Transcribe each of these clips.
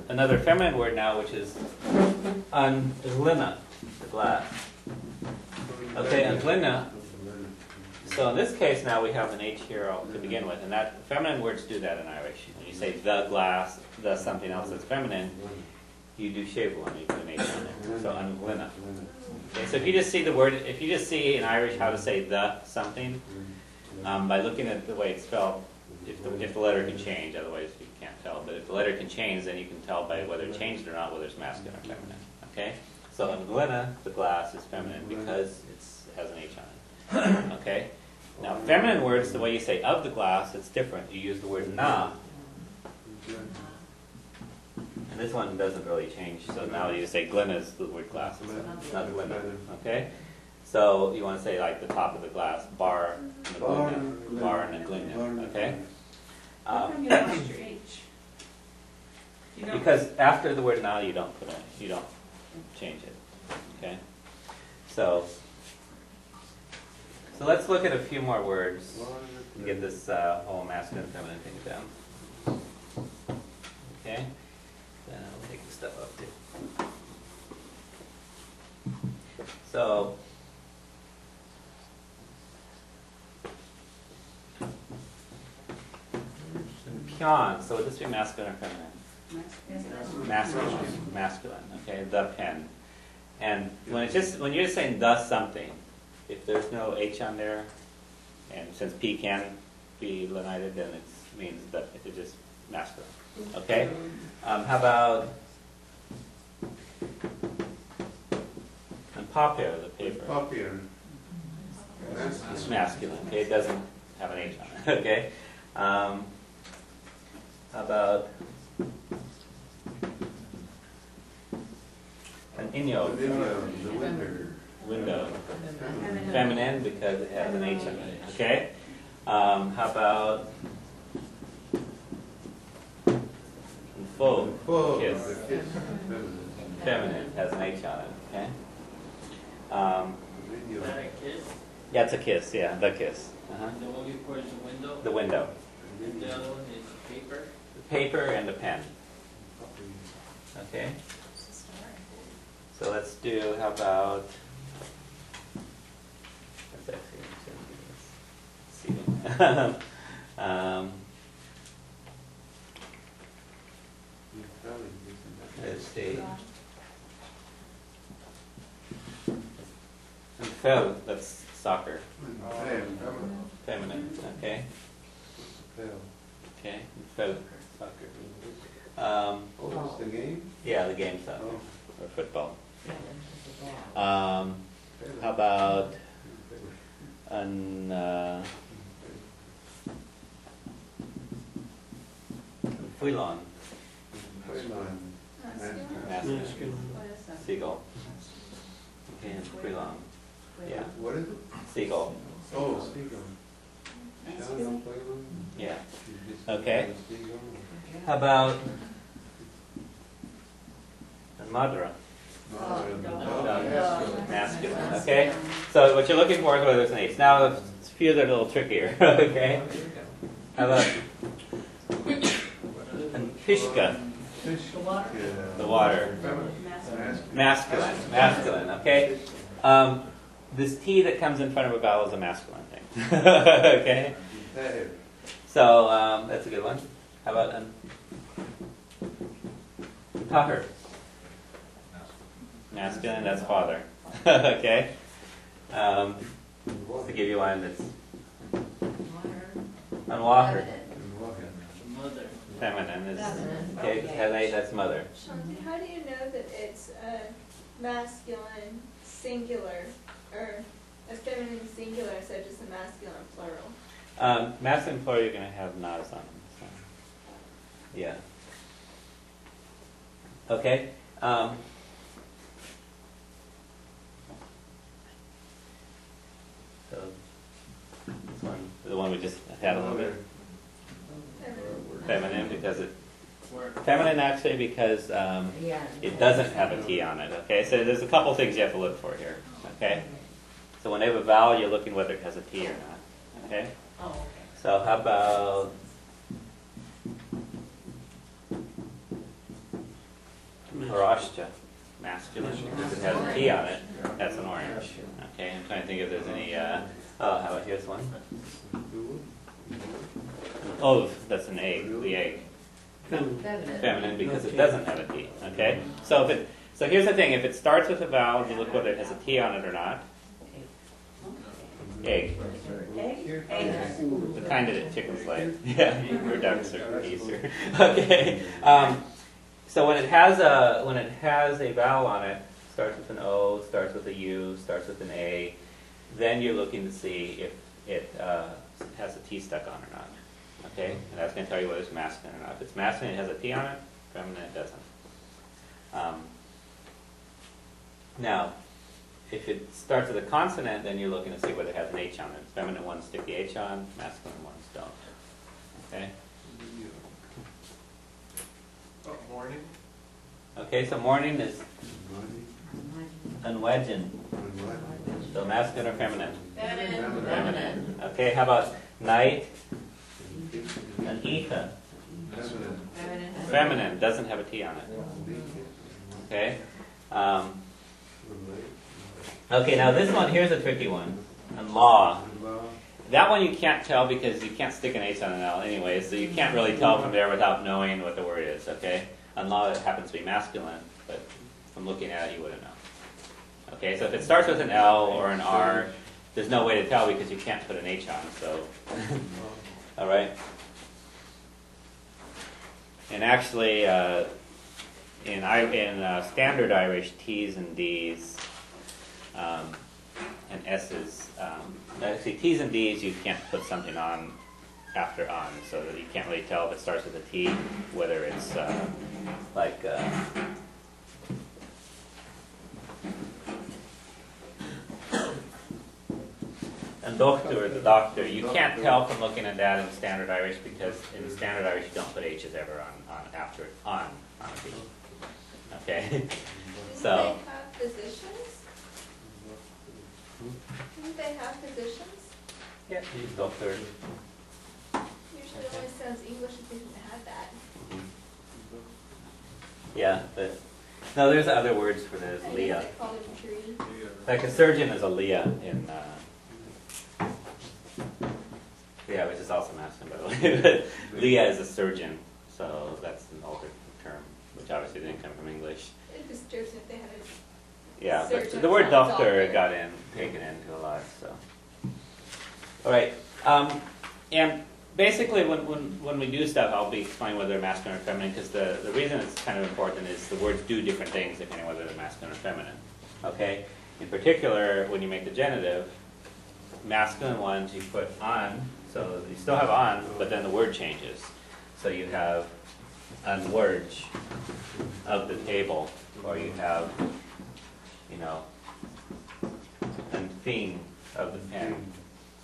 another feminine word now, which is unglina, the glass. Okay, unglina. So in this case now we have an H here to begin with, and that feminine words do that in Irish. When you say the glass, the something else that's feminine, you do shave one, you put an H on there. So unglina. Okay, so if you just see the word, if you just see in Irish how to say the something, by looking at the way it's spelled, if the letter can change, otherwise you can't tell. But if the letter can change, then you can tell by whether it changed or not, whether it's masculine or feminine. Okay? So unglina, the glass, is feminine because it has an H on it. Okay? Now, feminine words, the way you say of the glass, it's different. You use the word na. And this one doesn't really change. So now you say glina is the word glass. It's not glina. Okay? So you want to say like the top of the glass, bar and a glina. Bar and a glina. Okay? How come you lost your H? Because after the word na, you don't change it. Okay? So let's look at a few more words and get this whole masculine and feminine thing down. Okay? Then I'll take the stuff up too. So pion. So would this be masculine or feminine? Masculine. Okay, the pen. And when you're just saying the something, if there's no H on there, and since P can be lenited, then it means that it's just masculine. Okay? How about and papier, the paper? Papier. It's masculine. Okay, it doesn't have an H on it. Okay? How about an inyo? The Window. Feminine because it has an H on it. Okay? How about full? Kiss. Feminine has an H on it. Okay? Is that a kiss? Yeah, it's a kiss. Yeah, the kiss. And the one before is the window? The window. And the other one is paper? The paper and the pen. Okay? So let's do, how about, that's actually, let's see. And fel, that's soccer. Feminine, okay? Okay, fel, soccer. What's the game? Yeah, the game soccer, or football. How about an Filleadh? Masculine. Seagull. Okay, and Filleadh. Yeah. What is it? Seagull. Oh, seagull. Yeah. Okay. How about an madra? Masculine. Okay. So what you're looking for is whether it's an H. Now a few that are a little trickier. Okay. How about an pishka? The water. Masculine. Okay. This T that comes in front of a vowel is a masculine thing. Okay. So that's a good one. How about an tahar? Masculine, that's father. Okay. To give you one that's an water. Mother. Feminine is okay. Has that's mother. Shanti, how do you know that it's a masculine singular or a feminine singular instead of just a masculine plural? Masculine plural, you're going to have nas on them. So. Yeah. Okay. So this one, the one we just had a little bit. Feminine because it. Feminine actually because it doesn't have a T on it. Okay, so there's a couple things you have to look for here. Okay, so when they have a vowel, you're looking whether it has a T or not. Okay. Oh, okay. So how about Hofshi, masculine, because it has a T on it. That's an orange. Okay, I'm trying to think if there's any. Oh, how about here's one? Oh, that's an egg. The egg. Feminine because it doesn't have a T. Okay, so here's the thing: if it starts with a vowel, you look whether it has a T on it or not. Egg. The kind that chickens lay. Yeah, or ducks or geese or. Okay. So when it has a vowel on it, starts with an O, starts with a U, starts with an A, then you're looking to see if it has a T stuck on or not. Okay, and that's going to tell you whether it's masculine or not. If it's masculine, it has a T on it. Feminine, it doesn't. Now, if it starts with a consonant, then you're looking to see whether it has an H on it. Feminine ones stick the H on, masculine ones don't. Okay? Morning. Okay, so morning is unwedgen. So masculine or feminine? Feminine. Okay, how about night? An ether. Feminine, doesn't have a T on it. Okay? Okay, now this one, here's a tricky one. And law. That one you can't tell because you can't stick an H on an L anyway, so you can't really tell from there without knowing what the word is, okay? And law, it happens to be masculine, but from looking at it, you wouldn't know. Okay, so if it starts with an L or an R, there's no way to tell because you can't put an H on, so. All right? And actually, in standard Irish, T's and D's and S's, actually T's and D's you can't put something on after on, so that you can't really tell if it starts with a T, whether it's like and doctor, the doctor, you can't tell from looking at that in standard Irish because in standard Irish you don't put H's ever on after on a T. Okay, so. Didn't they have physicians? Didn't they have physicians? Yeah, doctor. Usually it always sounds English if they didn't have that. Yeah, but no, there's other words for this. I Leah. guess they call it a tree. Like a surgeon is a Leah in. Yeah, which is also masculine, by the way. But Leah is a surgeon, so that's an older term, which obviously didn't come from English. It disturbs me if they had a Yeah, but surgeon the word called doctor got taken into a lot. So, all right, and basically, when we do stuff, I'll be explaining whether they're masculine or feminine, because the reason it's kind of important is the words do different things depending on whether they're masculine or feminine. Okay, in particular, when you make the genitive, masculine ones you put on, so you still have on, but then the word changes. So you have unwurge of the table, or you have, unfin of the pen.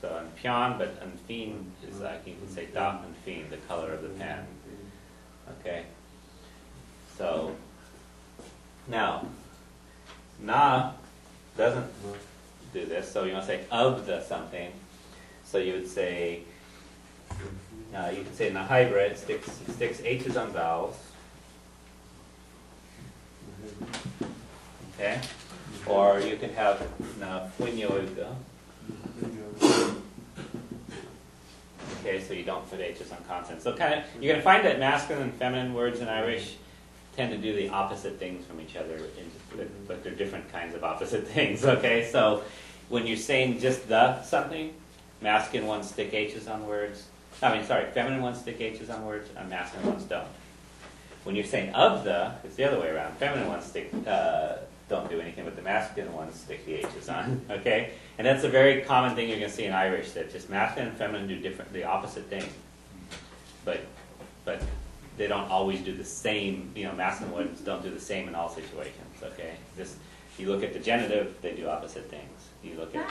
So unpion, but unfin is like, you can say dot unfin, the color of the pen. Okay. So, now, na doesn't do this, so you want to say of the something. So you would say, you can say in the hybrid, sticks H's on vowels. Okay? Or you can have na fuinyoiga. Okay, so you don't put H's on consonants. So kind of, you're going to find that masculine and feminine words in Irish tend to do the opposite things from each other, but they're different kinds of opposite things, okay? So when you're saying just the something, masculine ones stick H's on words. Feminine ones stick H's on words, and masculine ones don't. When you're saying of the, it's the other way around. Feminine ones don't do anything, but the masculine ones stick the H's on, okay? And that's a very common thing you're going to see in Irish, that just masculine and feminine do the opposite thing. But they don't always do the same, masculine ones don't do the same in all situations, okay? Just, you look at the genitive, they do opposite things. You look at